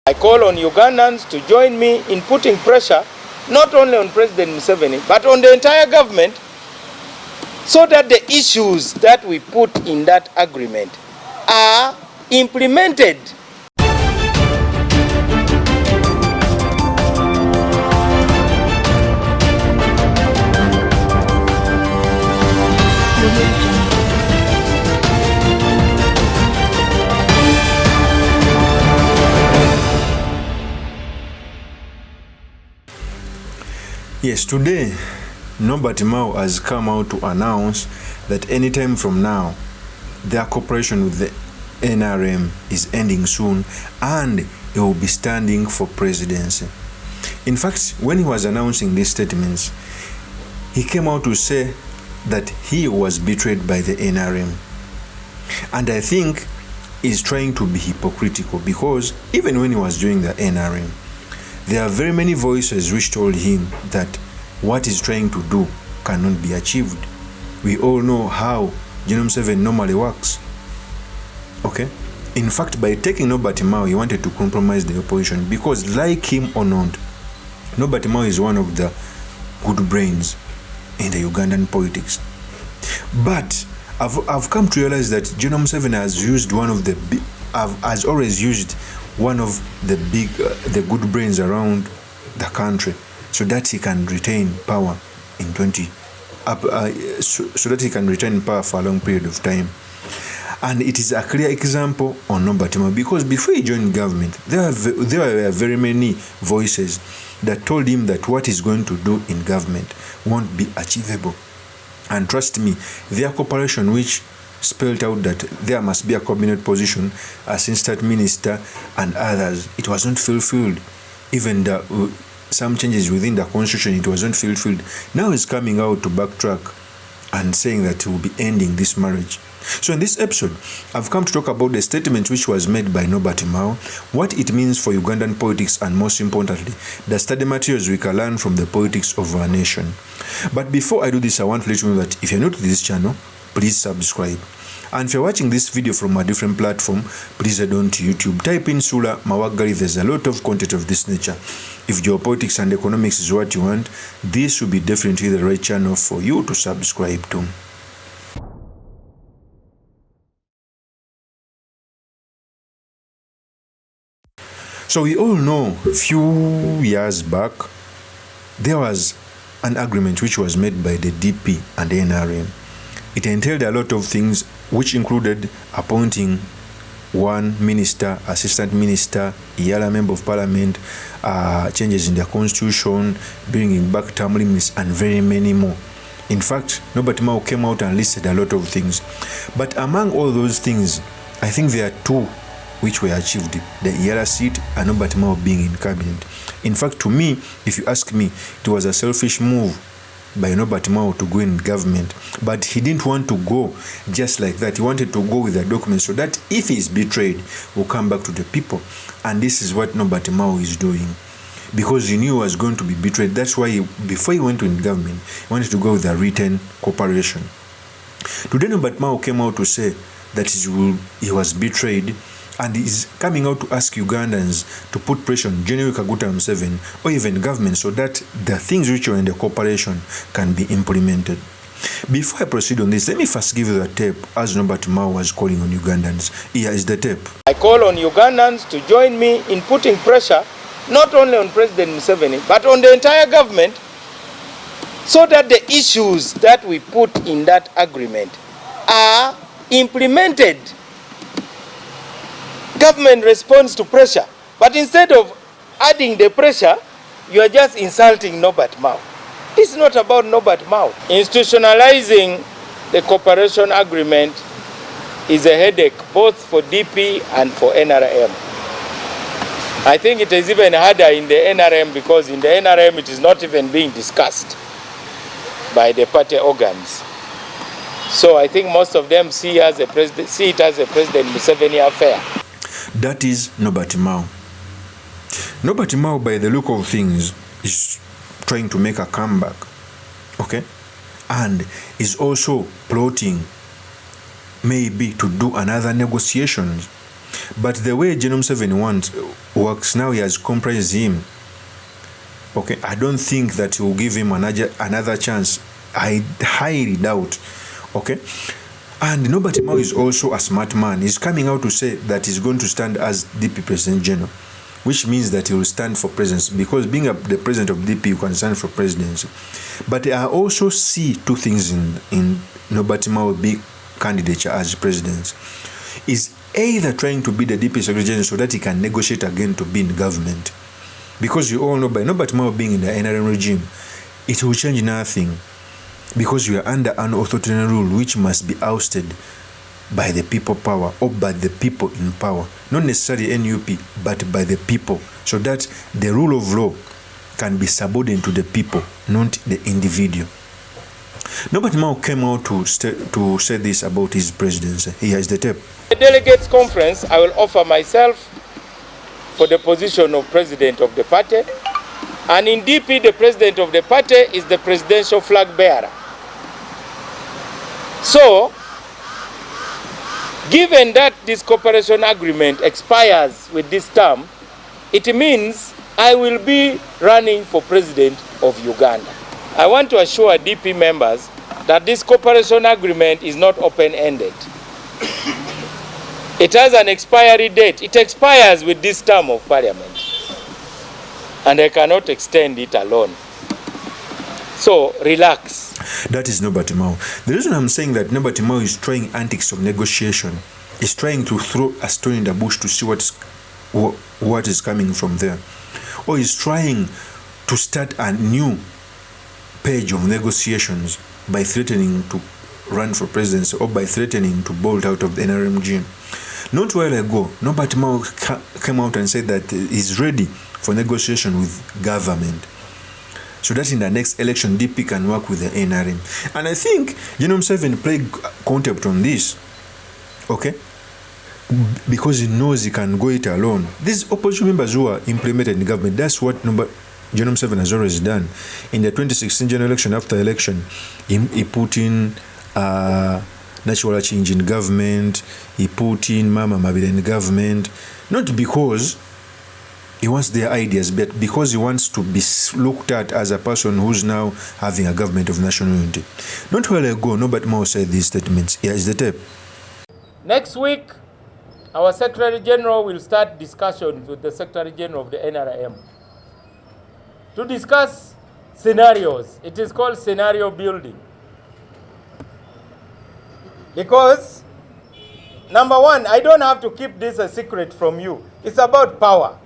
I call on Ugandans to join me in putting pressure not only on President Museveni but on the entire government so that the issues that we put in that agreement are implemented. Yes, today, Nobati Mao has come out to announce that anytime from now, their cooperation with the NRM is ending soon and he will be standing for presidency. In fact, when he was announcing these statements, he came out to say that he was betrayed by the NRM. And I think he's trying to be hypocritical because even when he was doing the NRM, there are very many voices which told him that what he's trying to do cannot be achieved. We all know how MUSEVeni normally works. Okay? In fact, by taking Nobati Mao, he wanted to compromise the opposition because, like him or not, Nobati Mao is one of the good brains in the Ugandan politics. But I've come to realize that MUSEVeni has used has always used one of the good brains around the country so that he can retain power so that he can retain power for a long period of time. And it is a clear example on Nobati Mao because before he joined government, there were very many voices that told him that what he's going to do in government won't be achievable. And trust me, their cooperation, which spelled out that there must be a cabinet position, assistant minister and others, it wasn't fulfilled. Even some changes within the constitution, it wasn't fulfilled. Now he's coming out to backtrack and saying that he will be ending this marriage. So in this episode, I've come to talk about the statement which was made by Nobati Mao, what it means for Ugandan politics, and most importantly, the study materials we can learn from the politics of our nation. But before I do this, I want to let you know that if you're new to this channel, please subscribe. And if you're watching this video from a different platform, please head on to YouTube. Type in Sula Mawagali. There's a lot of content of this nature. If geopolitics and economics is what you want, this will be definitely the right channel for you to subscribe to. So we all know a few years back, there was an agreement which was made by the DP and the NRM. It entailed a lot of things, which included appointing one minister, assistant minister, a member of parliament, changes in the constitution, bringing back term limits, and very many more. In fact, Nobati Mao came out and listed a lot of things. But among all those things, I think there are two which were achieved, the Iyala seat and Nobati Mao being in cabinet. In fact, to me, if you ask me, it was a selfish move by Nobati Mao to go in government, but he didn't want to go just like that. He wanted to go with the documents so that if he is betrayed, will come back to the people. And this is what Nobati Mao is doing because he knew he was going to be betrayed. That's why before he went to in government, he wanted to go with a written cooperation. Today, Nobati Mao came out to say that he was betrayed, and is coming out to ask Ugandans to put pressure on General Kaguta Museveni or even government so that the things which are in the cooperation can be implemented. Before I proceed on this, let me first give you the tape as Nobati Mao was calling on Ugandans. Here is the tape. I call on Ugandans to join me in putting pressure not only on President Museveni but on the entire government so that the issues that we put in that agreement are implemented. Government responds to pressure, but instead of adding the pressure, you are just insulting Nobati Mao. This is not about Nobati Mao. Institutionalizing the cooperation agreement is a headache both for DP and for NRM. I think it is even harder in the NRM because in the NRM it is not even being discussed by the party organs. So I think most of them see it as a President Museveni affair. That is Nobati Mao. Nobati Mao, by the look of things, is trying to make a comeback, okay? And is also plotting maybe to do another negotiations But the way General Museveni works now, he has compromised him. Okay, I don't think that he will give him another chance. I highly doubt. Okay, and Nobert Mao is also a smart man. He's coming out to say that he's going to stand as DP President General, which means that he will stand for presidency, because being the president of DP, you can stand for presidency. But I also see two things in Nobert Mao being candidature as president. Is either trying to be the DP Secretary General so that he can negotiate again to be in government. Because you all know by Nobert Mao being in the NRM regime, it will change nothing. Because you are under an authoritarian rule which must be ousted by the people power, or by the people in power. Not necessarily NUP, but by the people. So that the rule of law can be subordinate to the people, not the individual. Nobert Mao came out to say this about his presidency. He has the tape. The delegates conference, I will offer myself for the position of president of the party. And in DP, the president of the party is the presidential flag bearer. So, given that this cooperation agreement expires with this term, it means I will be running for president of Uganda. I want to assure DP members that this cooperation agreement is not open-ended. It has an expiry date. It expires with this term of parliament. And I cannot extend it alone. So, relax. That is Nobert Mao. The reason I'm saying that Nobert Mao is trying antics of negotiation, is trying to throw a stone in the bush to see what is coming from there. Or is trying to start a new page of negotiations by threatening to run for presidency, or by threatening to bolt out of the NRM regime. Not a while ago, Nobert Mao came out and said that he's ready for negotiation with government, so that in the next election, DP can work with the NRM. And I think General Museveni played contempt on this, okay? Because he knows he can go it alone. These opposition members who are implemented in the government, that's what General Museveni has always done. In the 2016 general election, after election, he put in natural change in government, he put in Mama Mabila in government, not because he wants their ideas, but because he wants to be looked at as a person who's now having a government of national unity. Not well ago, Nobert Mao said these statements. Here is the tape. Next week, our Secretary General will start discussions with the Secretary General of the NRM to discuss scenarios. It is called scenario building. Because, number one, I don't have to keep this a secret from you. It's about power.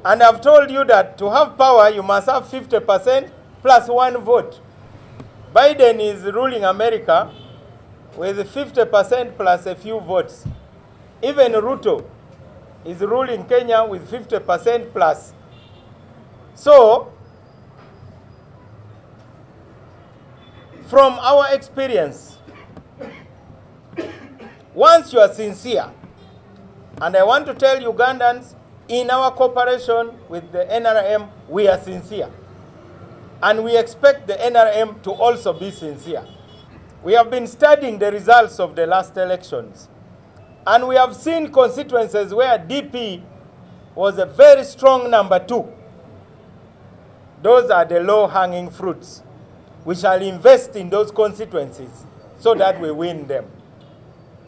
And I've told you that to have power, you must have 50% plus one vote. Biden is ruling America with 50% plus a few votes. Even Ruto is ruling Kenya with 50% plus. So, from our experience, once you are sincere, and I want to tell Ugandans, in our cooperation with the NRM, we are sincere. And we expect the NRM to also be sincere. We have been studying the results of the last elections. And we have seen constituencies where DP was a very strong number 2. Those are the low-hanging fruits. We shall invest in those constituencies so that we win them.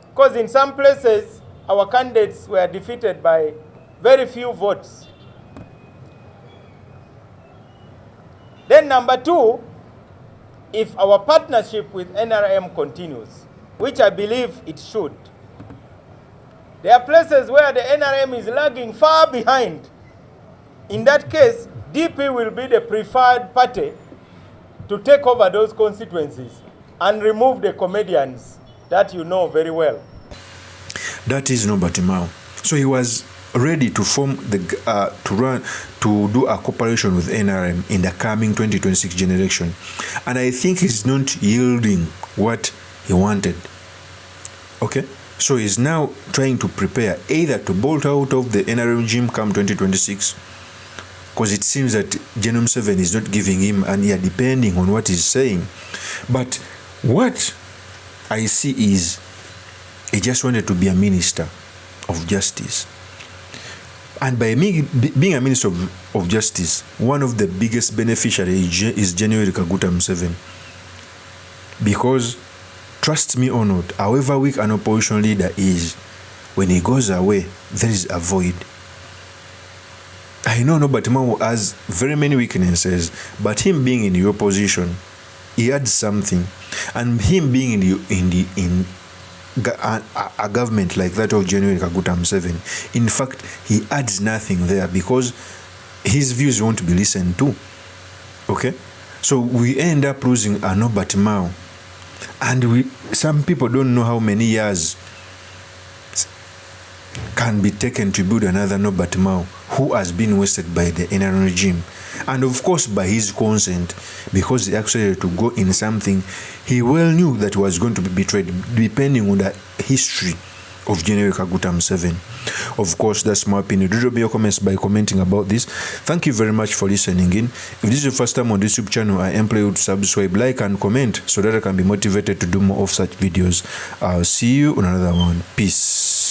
Because in some places, our candidates were defeated by very few votes. Then number 2, if our partnership with NRM continues, which I believe it should, there are places where the NRM is lagging far behind. In that case, DP will be the preferred party to take over those constituencies and remove the comedians that you know very well. That is Nobert Mao. So he was ready to form to do a cooperation with NRM in the coming 2026 generation, and I think he's not yielding what he wanted. Okay, so he's now trying to prepare either to bolt out of the NRM regime come 2026, because it seems that General Museveni is not giving him an ear, depending on what he's saying. But what I see is He just wanted to be a minister of justice. And by being a minister of justice, one of the biggest beneficiaries is General Kaguta Museveni. Because, trust me or not, however weak an opposition leader is, when he goes away, there is a void. I know Norbert Mao has very many weaknesses, but him being in the opposition, he adds something. And him being in a government like that of General Kaguta Museveni, in fact, he adds nothing there because his views won't be listened to. Okay? So we end up losing a Norbert Mao. And some people don't know how many years can be taken to build another Norbert Mao, who has been wasted by the NRM regime. And of course by his consent, because he actually had to go in something he well knew that was going to be betrayed, depending on the history of General Kaguta Museveni. Of course, that's my opinion. Do drop your comments by commenting about this. Thank you very much for listening in. If this is your first time on this YouTube channel, I implore you to subscribe, like, and comment so that I can be motivated to do more of such videos. I'll see you on another one. Peace.